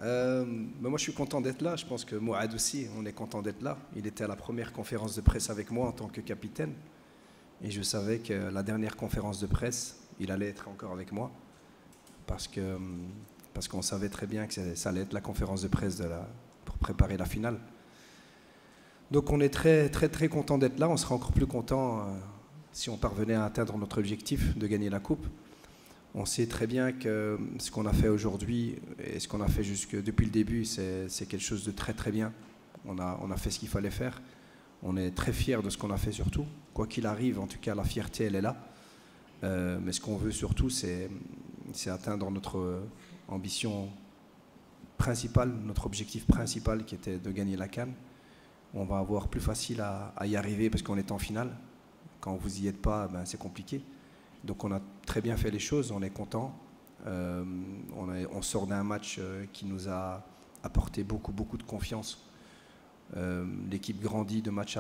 Mais moi, je suis content d'être là. Je pense que Mourad aussi, on est content d'être là. Il était à la première conférence de presse avec moi en tant que capitaine. Et je savais que la dernière conférence de presse, il allait être encore avec moi. Parce qu'on savait très bien que ça allait être la conférence de presse pour préparer la finale. Donc on est très, très, très content d'être là. On sera encore plus content si on parvenait à atteindre notre objectif de gagner la Coupe. On sait très bien que ce qu'on a fait aujourd'hui et ce qu'on a fait depuis le début, c'est quelque chose de très très bien. On a fait ce qu'il fallait faire. On est très fiers de ce qu'on a fait surtout. Quoi qu'il arrive, en tout cas, la fierté, elle est là. Mais ce qu'on veut surtout, c'est atteindre notre ambition principale, notre objectif principal qui était de gagner la CAN. On va avoir plus facile à y arriver parce qu'on est en finale. Quand vous n'y êtes pas, ben, c'est compliqué. Donc on a très bien fait les choses, on est content. On sort d'un match qui nous a apporté beaucoup, beaucoup de confiance. L'équipe grandit de match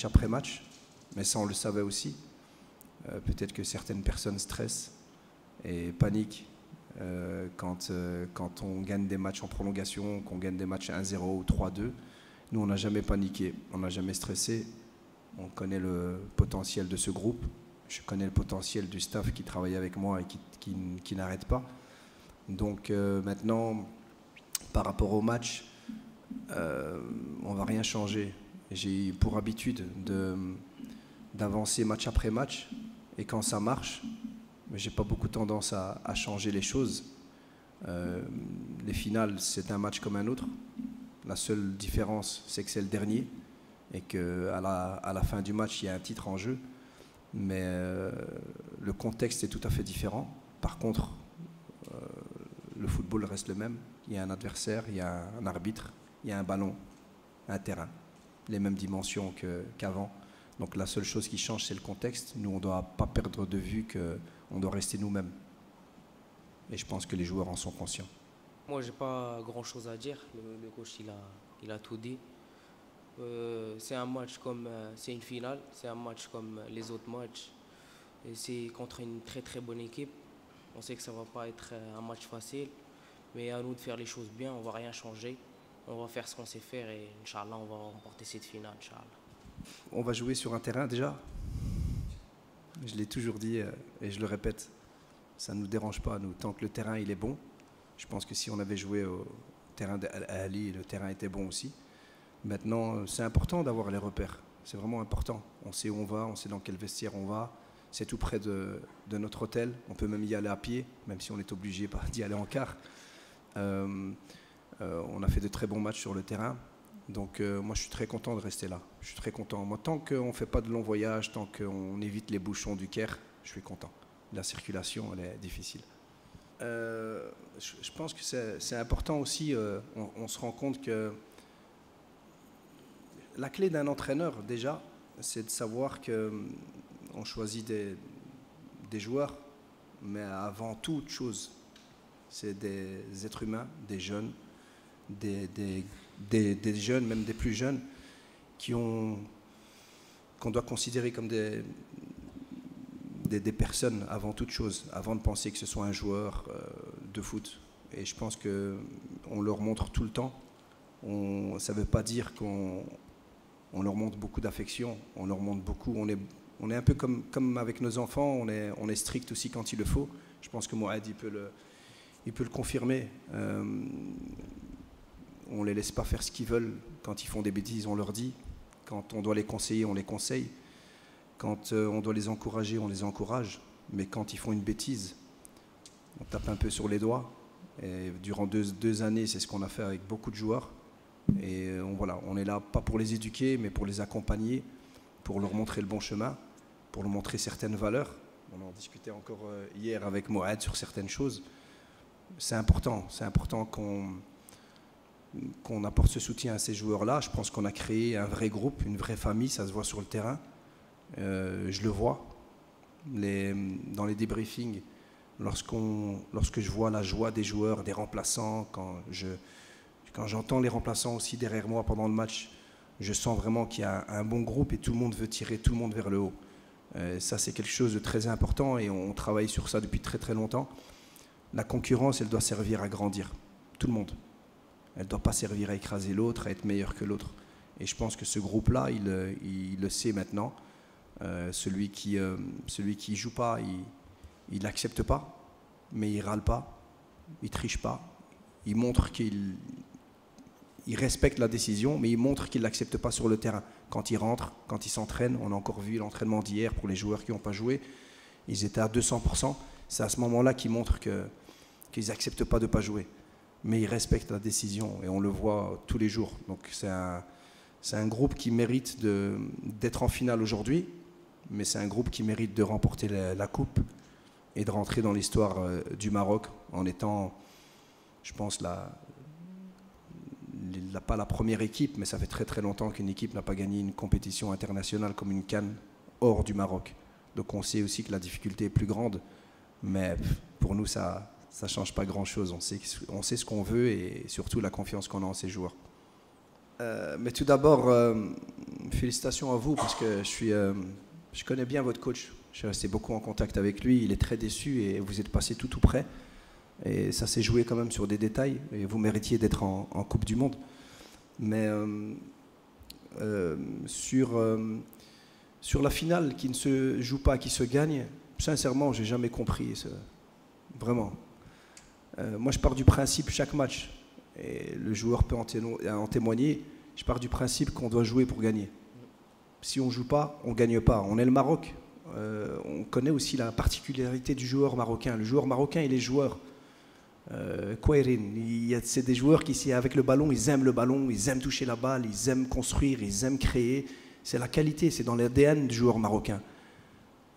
après match, mais ça on le savait aussi. Peut-être que certaines personnes stressent et paniquent quand on gagne des matchs en prolongation, qu'on gagne des matchs 1-0 ou 3-2. Nous on n'a jamais paniqué, on n'a jamais stressé. On connaît le potentiel de ce groupe. Je connais le potentiel du staff qui travaille avec moi et qui n'arrête pas. Donc maintenant, par rapport au match, on ne va rien changer. J'ai pour habitude d'avancer match après match. Et quand ça marche, je n'ai pas beaucoup tendance à changer les choses. Les finales, c'est un match comme un autre. La seule différence, c'est que c'est le dernier. Et qu'à la fin du match, il y a un titre en jeu. Mais le contexte est tout à fait différent. Par contre, le football reste le même. Il y a un adversaire, il y a un arbitre, il y a un ballon, un terrain. Les mêmes dimensions qu'avant. Donc la seule chose qui change, c'est le contexte. Nous, on ne doit pas perdre de vue qu'on doit rester nous-mêmes. Et je pense que les joueurs en sont conscients. Moi, j'ai pas grand-chose à dire. Le coach, il a tout dit. C'est un match c'est une finale, c'est un match comme les autres matchs. Et c'est contre une très très bonne équipe. On sait que ça va pas être un match facile, mais à nous de faire les choses bien, on va rien changer. On va faire ce qu'on sait faire et Inch'Allah, on va remporter cette finale, Inch'Allah. On va jouer sur un terrain déjà. Je l'ai toujours dit et je le répète, ça ne nous dérange pas, nous, tant que le terrain il est bon. Je pense que si on avait joué au terrain d'Ali, le terrain était bon aussi. Maintenant, c'est important d'avoir les repères. C'est vraiment important. On sait où on va, on sait dans quel vestiaire on va. C'est tout près de notre hôtel. On peut même y aller à pied, même si on est obligé d'y aller en car. On a fait de très bons matchs sur le terrain. Donc moi, je suis très content de rester là. Je suis très content. Moi, tant qu'on ne fait pas de longs voyages, tant qu'on évite les bouchons du Caire, je suis content. La circulation, elle est difficile. Je pense que c'est important aussi. On se rend compte que la clé d'un entraîneur, déjà, c'est de savoir qu'on choisit des joueurs, mais avant toute chose, c'est des êtres humains, des jeunes, des jeunes, même des plus jeunes, qu'on doit considérer comme des personnes avant toute chose, avant de penser que ce soit un joueur de foot. Et je pense qu'on leur montre tout le temps. Ça ne veut pas dire qu'on leur montre beaucoup d'affection, on leur montre beaucoup. On est un peu comme avec nos enfants, on est strict aussi quand il le faut. Je pense que Mourad, il peut le confirmer. On ne les laisse pas faire ce qu'ils veulent. Quand ils font des bêtises, on leur dit. Quand on doit les conseiller, on les conseille. Quand on doit les encourager, on les encourage. Mais quand ils font une bêtise, on tape un peu sur les doigts. Et durant deux années, c'est ce qu'on a fait avec beaucoup de joueurs. Et voilà, on est là pas pour les éduquer, mais pour les accompagner, pour leur montrer le bon chemin, pour leur montrer certaines valeurs. On en discutait encore hier avec Mourad sur certaines choses. C'est important qu'on apporte ce soutien à ces joueurs-là. Je pense qu'on a créé un vrai groupe, une vraie famille, ça se voit sur le terrain. Je le vois. Dans les débriefings, lorsque je vois la joie des joueurs, des remplaçants, quand j'entends les remplaçants aussi derrière moi pendant le match, je sens vraiment qu'il y a un bon groupe et tout le monde veut tirer tout le monde vers le haut. Ça, c'est quelque chose de très important et on travaille sur ça depuis très très longtemps. La concurrence, elle doit servir à grandir. Tout le monde. Elle ne doit pas servir à écraser l'autre, à être meilleure que l'autre. Et je pense que ce groupe-là, il le sait maintenant. Celui qui joue pas, il n'accepte pas, mais il râle pas, il triche pas. Il montre qu'il respecte la décision, mais il montre qu'il ne l'accepte pas sur le terrain. Quand il rentre, quand il s'entraîne, on a encore vu l'entraînement d'hier pour les joueurs qui n'ont pas joué, ils étaient à 200%. C'est à ce moment-là qu'ils montrent qu'ils n'acceptent pas de ne pas jouer. Mais ils respectent la décision et on le voit tous les jours. Donc c'est un groupe qui mérite d'être en finale aujourd'hui, mais c'est un groupe qui mérite de remporter la coupe et de rentrer dans l'histoire du Maroc en étant, je pense, pas la première équipe, mais ça fait très très longtemps qu'une équipe n'a pas gagné une compétition internationale comme une CAN hors du Maroc. Donc on sait aussi que la difficulté est plus grande, mais pour nous ça ne change pas grand-chose. On sait ce qu'on veut et surtout la confiance qu'on a en ces joueurs. Mais tout d'abord, félicitations à vous parce que je connais bien votre coach. Je suis resté beaucoup en contact avec lui. Il est très déçu et vous êtes passé tout près. Et ça s'est joué quand même sur des détails. Et vous méritiez d'être en Coupe du Monde. Mais sur la finale qui ne se joue pas, qui se gagne, sincèrement, j'ai jamais compris. Vraiment. Moi, je pars du principe chaque match, et le joueur peut en témoigner, je pars du principe qu'on doit jouer pour gagner. Si on ne joue pas, on ne gagne pas. On est le Maroc. On connaît aussi la particularité du joueur marocain. Le joueur marocain, il est joueur. C'est des joueurs qui, avec le ballon, ils aiment toucher la balle, ils aiment construire, ils aiment créer. C'est la qualité, c'est dans l'ADN du joueur marocain.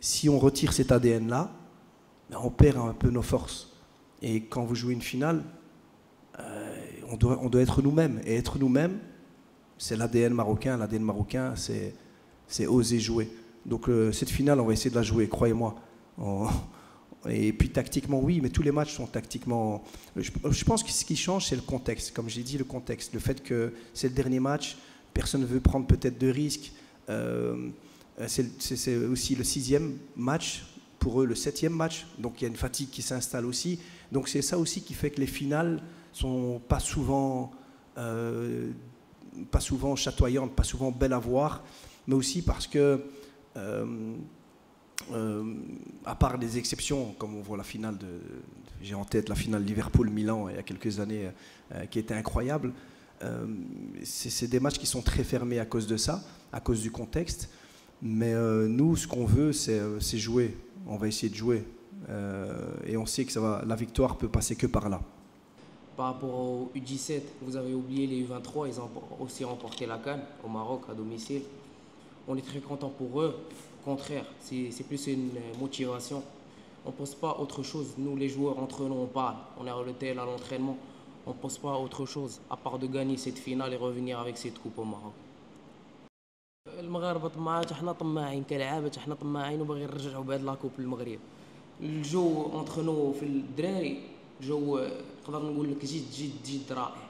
Si on retire cet ADN-là, on perd un peu nos forces. Et quand vous jouez une finale, on doit être nous-mêmes. Et être nous-mêmes, c'est l'ADN marocain. L'ADN marocain, c'est oser jouer. Donc cette finale, on va essayer de la jouer, croyez-moi. Et puis tactiquement, oui, mais tous les matchs sont tactiquement... Je pense que ce qui change, c'est le contexte. Comme j'ai dit, le contexte. Le fait que c'est le dernier match, personne ne veut prendre peut-être de risques. C'est aussi le 6e match, pour eux le 7e match. Donc il y a une fatigue qui s'installe aussi. Donc c'est ça aussi qui fait que les finales sont pas souvent chatoyantes, pas souvent belles à voir, mais aussi parce que à part des exceptions, comme on voit la finale j'ai en tête la finale Liverpool-Milan il y a quelques années qui était incroyable, c'est des matchs qui sont très fermés à cause de ça, à cause du contexte, mais nous ce qu'on veut c'est jouer, on va essayer de jouer et on sait que la victoire peut passer que par là. Par rapport au U17, vous avez oublié les U23, ils ont aussi remporté la CAN au Maroc à domicile. On est très content pour eux. Au contraire, c'est plus une motivation. On ne pense pas autre chose. Nous, les joueurs, entre nous, on parle. On est à l'hôtel, à l'entraînement. On ne pense pas autre chose, à part de gagner cette finale et revenir avec cette coupe au Maroc. المغاربه طماعات حنا طماعين كلاعبات حنا طماعين وباغيين نرجعوا بهاد لاكوب للمغرب. الجو اونتر نو في الدراري جو نقدر نقول لك جد رائع.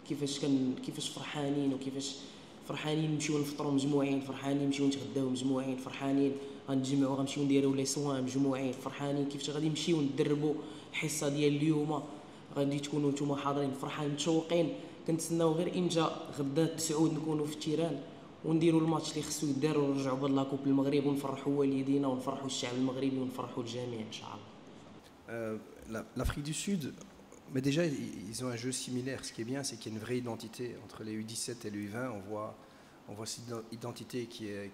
كيفاش فرحانين نمشيو نفطروا مجموعين، فرحانين نمشيو نتغداو مجموعين، فرحانين غنتجمعوا غنمشيو نديروا لي سوان مجموعين، فرحانين كيفاش غادي نمشيو ندربوا الحصه ديال اليوم غادي تكونوا نتوما حاضرين، فرحانين متشوقين كنتسناو غير امتى غدا التسعود نكونوا في التيران ونديروا الماتش اللي خصو يدار ونرجعوا بهاد لاكوب للمغرب ونفرحوا والدينا ونفرحوا الشعب المغربي ونفرحوا الجميع ان شاء الله. L'Afrique du Sud, mais déjà ils ont un jeu similaire. Ce qui est bien, c'est qu'il y a une vraie identité entre les U17 et les U20. On voit cette identité qui est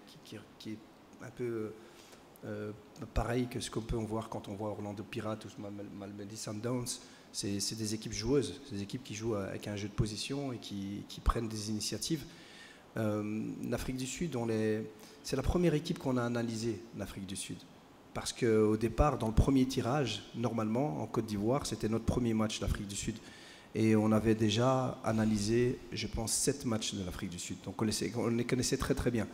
un peu pareil que ce qu'on peut voir quand on voit Orlando Pirates ou Mamelodi Sundowns. C'est des équipes joueuses, des équipes qui jouent avec un jeu de position et qui prennent des initiatives. L'Afrique du Sud, c'est la première équipe qu'on a analysée, l'Afrique du Sud. Parce qu'au départ, dans le premier tirage, normalement, en Côte d'Ivoire, c'était notre premier match d'Afrique du Sud. Et on avait déjà analysé, je pense, 7 matchs de l'Afrique du Sud. Donc on les connaissait très très bien.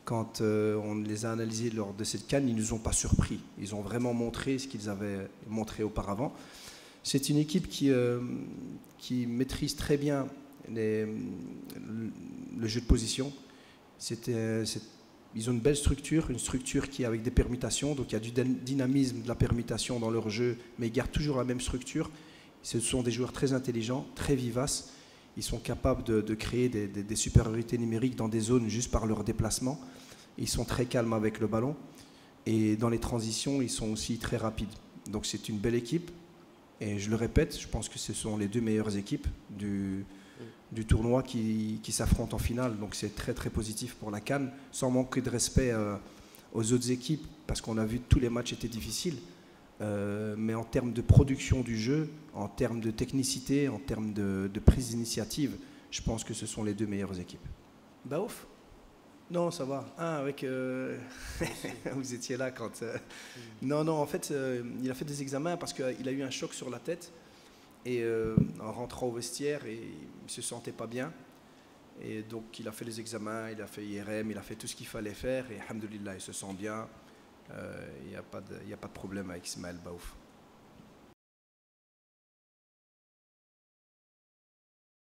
Quand on les a analysés lors de cette CAN, ils ne nous ont pas surpris. Ils ont vraiment montré ce qu'ils avaient montré auparavant. C'est une équipe qui maîtrise très bien le jeu de position. Ils ont une belle structure, une structure qui est avec des permutations, donc il y a du dynamisme, de la permutation dans leur jeu, mais ils gardent toujours la même structure. Ce sont des joueurs très intelligents, très vivaces. Ils sont capables de créer des supériorités numériques dans des zones juste par leur déplacement. Ils sont très calmes avec le ballon. Et dans les transitions, ils sont aussi très rapides. Donc c'est une belle équipe. Et je le répète, je pense que ce sont les deux meilleures équipes du tournoi qui s'affrontent en finale. Donc c'est très très positif pour la CAN, sans manquer de respect aux autres équipes, parce qu'on a vu que tous les matchs étaient difficiles. Mais en termes de production du jeu, en termes de technicité, en termes de prise d'initiative, je pense que ce sont les deux meilleures équipes. Baouf? Non, ça va. Ah, avec. Vous étiez là quand. Non, en fait, il a fait des examens parce qu'il a eu un choc sur la tête. Et en rentrant au vestiaire, il ne se sentait pas bien. Et donc, il a fait les examens, il a fait IRM, il a fait tout ce qu'il fallait faire. Et alhamdoulilah, il se sent bien. Il n'y a pas de problème avec Ismaël Baouf.